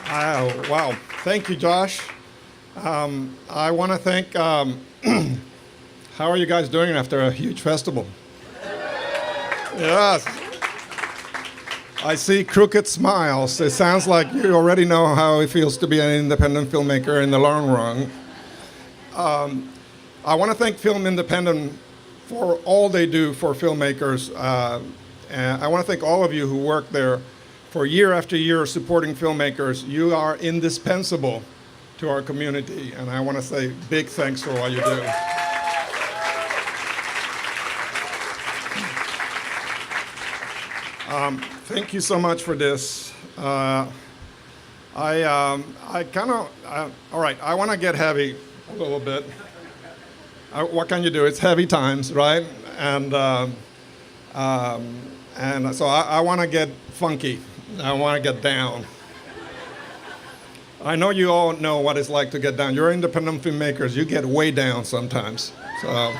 Wow. Thank you, Josh. I want to thank, how are you guys doing after a huge festival? Yes. I see crooked smiles. It sounds like you already know how it feels to be an independent filmmaker in the long run. I want to thank Film Independent for all they do for filmmakers. And I want to thank all of you who work there for year after year supporting filmmakers. You are indispensable to our community, and I want to say big thanks for all you do. Thank you so much for this. All right, I want to get heavy a little bit. What can you do? It's heavy times, right? And so I want to get funky. I want to get down. I know you all know what it's like to get down. You're independent filmmakers. You get way down sometimes. So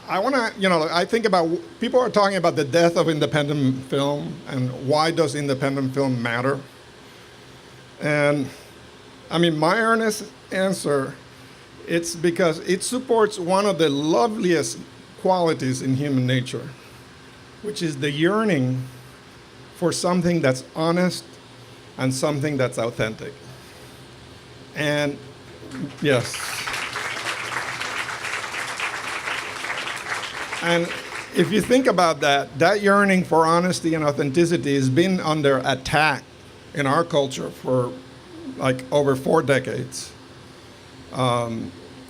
I want to, I think about, people are talking about the death of independent film and why does independent film matter? And I mean, my earnest answer, it's because it supports one of the loveliest qualities in human nature, which is the yearning for something that's honest and something that's authentic. And yes. And if you think about that, that yearning for honesty and authenticity has been under attack in our culture for like over 4 decades.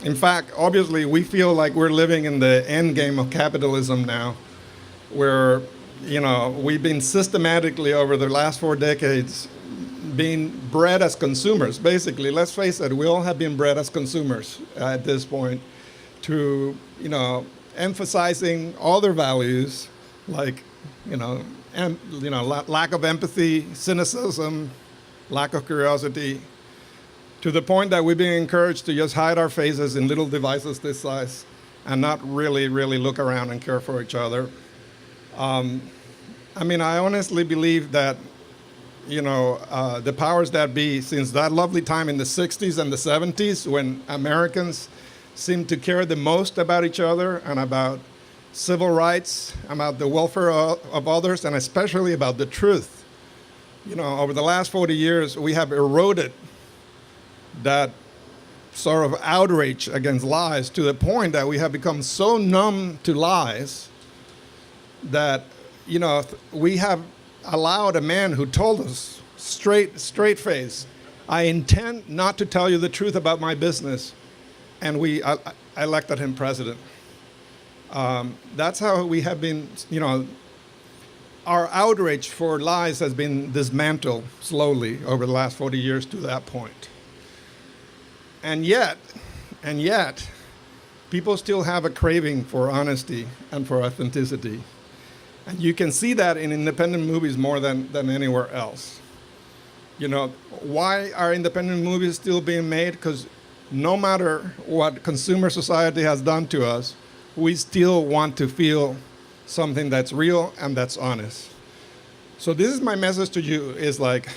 In fact, obviously, we feel like we're living in the end game of capitalism now, where, we've been systematically over the last 4 decades being bred as consumers. Basically, let's face it, we all have been bred as consumers at this point to, emphasizing all their values, like, lack of empathy, cynicism, lack of curiosity, to the point that we're being encouraged to just hide our faces in little devices this size and not really look around and care for each other. I honestly believe that, the powers that be, since that lovely time in the 60s and the 70s when Americans seemed to care the most about each other and about civil rights, about the welfare of others, and especially about the truth. Over the last 40 years, we have eroded that sort of outrage against lies to the point that we have become so numb to lies that, we have allowed a man who told us straight face, I intend not to tell you the truth about my business, and we elected him president. That's how we have been, our outrage for lies has been dismantled slowly over the last 40 years to that point. And yet, people still have a craving for honesty and for authenticity. And you can see that in independent movies more than anywhere else. Why are independent movies still being made? Because no matter what consumer society has done to us, we still want to feel something that's real and that's honest. So this is my message to you, is like,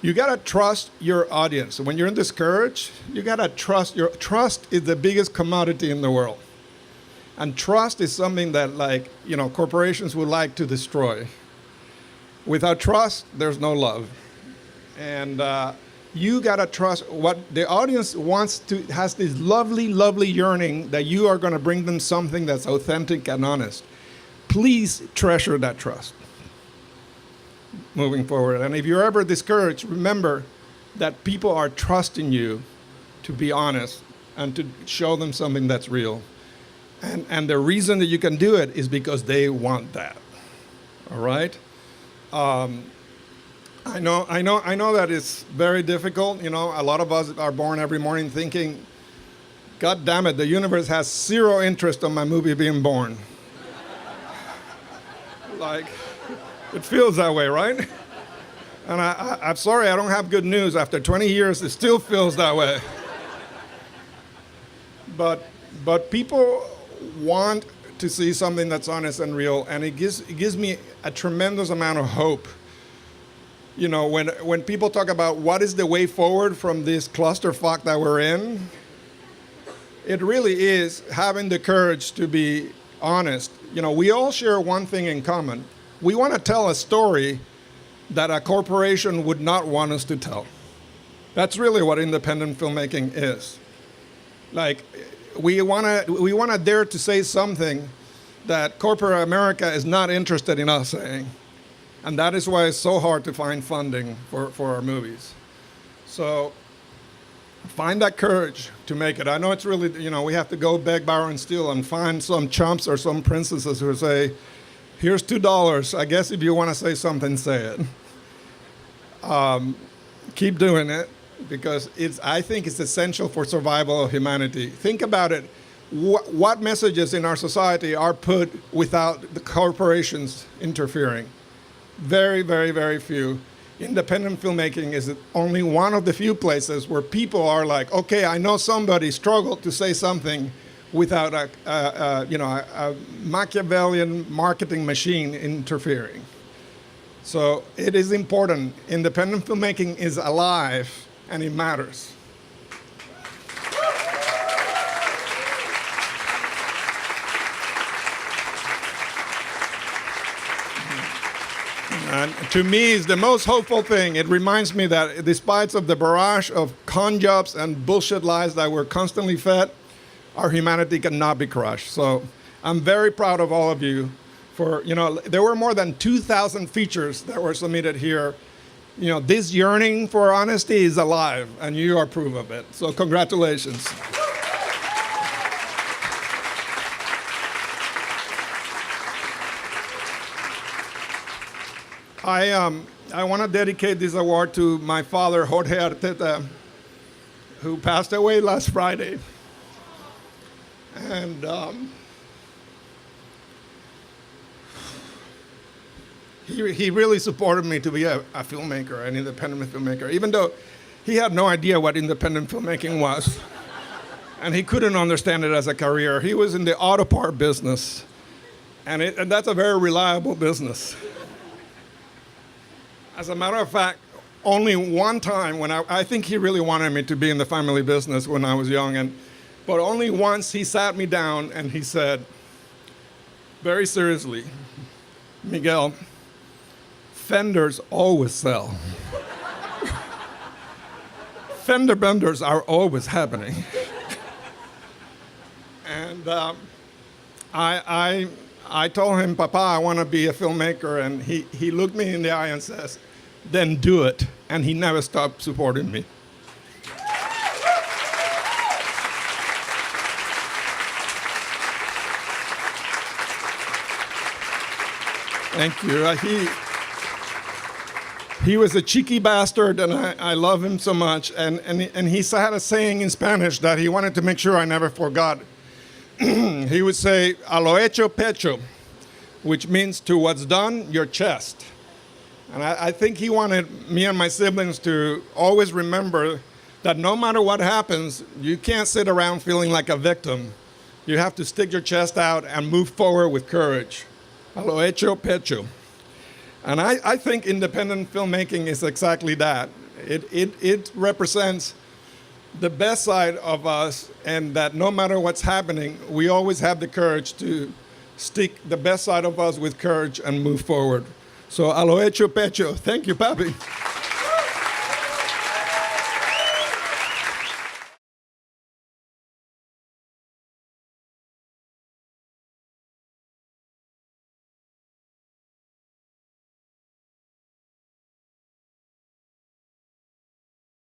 you gotta trust your audience. When you're discouraged, you gotta trust. Trust is the biggest commodity in the world. And trust is something that, corporations would like to destroy. Without trust, there's no love. And you gotta trust what the audience has this lovely yearning that you are gonna bring them something that's authentic and honest. Please treasure that trust moving forward. And if you're ever discouraged, remember that people are trusting you to be honest and to show them something that's real. And the reason that you can do it is because they want that. All right? I know that it's very difficult. A lot of us are born every morning thinking, God damn it, the universe has zero interest in my movie being born. It feels that way, right? And I'm sorry, I don't have good news. After 20 years, it still feels that way. But people want to see something that's honest and real, and it gives me a tremendous amount of hope You know, when people talk about what is the way forward from this clusterfuck that we're in, it really is having the courage to be honest. You know, we all share one thing in common. We want to tell a story that a corporation would not want us to tell. That's really what independent filmmaking is. Like, we wanna dare to say something that corporate America is not interested in us saying. And that is why it's so hard to find funding for our movies. So find that courage to make it. I know it's really, you know, we have to go beg, borrow, and steal and find some chumps or some princesses who say, here's $2. I guess if you want to say something, say it. Keep doing it, because I think it's essential for survival of humanity. Think about it. What messages in our society are put without the corporations interfering? Very, very, very few. Independent filmmaking is only one of the few places where people are like, okay, I know somebody struggled to say something without a Machiavellian marketing machine interfering. So it is important. Independent filmmaking is alive, and it matters. And to me, it's the most hopeful thing. It reminds me that despite of the barrage of con jobs and bullshit lies that we're constantly fed, our humanity cannot be crushed. So I'm very proud of all of you for, you know, there were more than 2,000 features that were submitted here. You know, this yearning for honesty is alive, and you are proof of it. So congratulations. I want to dedicate this award to my father, Jorge Arteta, who passed away last Friday. And he really supported me to be a filmmaker, an independent filmmaker, even though he had no idea what independent filmmaking was. And he couldn't understand it as a career. He was in the auto part business, and that's a very reliable business. As a matter of fact, only one time when I think he really wanted me to be in the family business when I was young, but only once he sat me down and he said, very seriously, Miguel, fenders always sell. Fender benders are always happening. And I told him, Papa, I want to be a filmmaker, and he looked me in the eye and says, then do it. And he never stopped supporting me. Thank you. He was a cheeky bastard, and I love him so much. And he had a saying in Spanish that he wanted to make sure I never forgot. He would say, a lo hecho pecho, which means to what's done, your chest. And I think he wanted me and my siblings to always remember that no matter what happens, you can't sit around feeling like a victim. You have to stick your chest out and move forward with courage. A lo hecho pecho. And I think independent filmmaking is exactly that. It represents the best side of us, and that no matter what's happening, we always have the courage to stick the best side of us with courage and move forward. So, a lo hecho pecho. Thank you, Papi.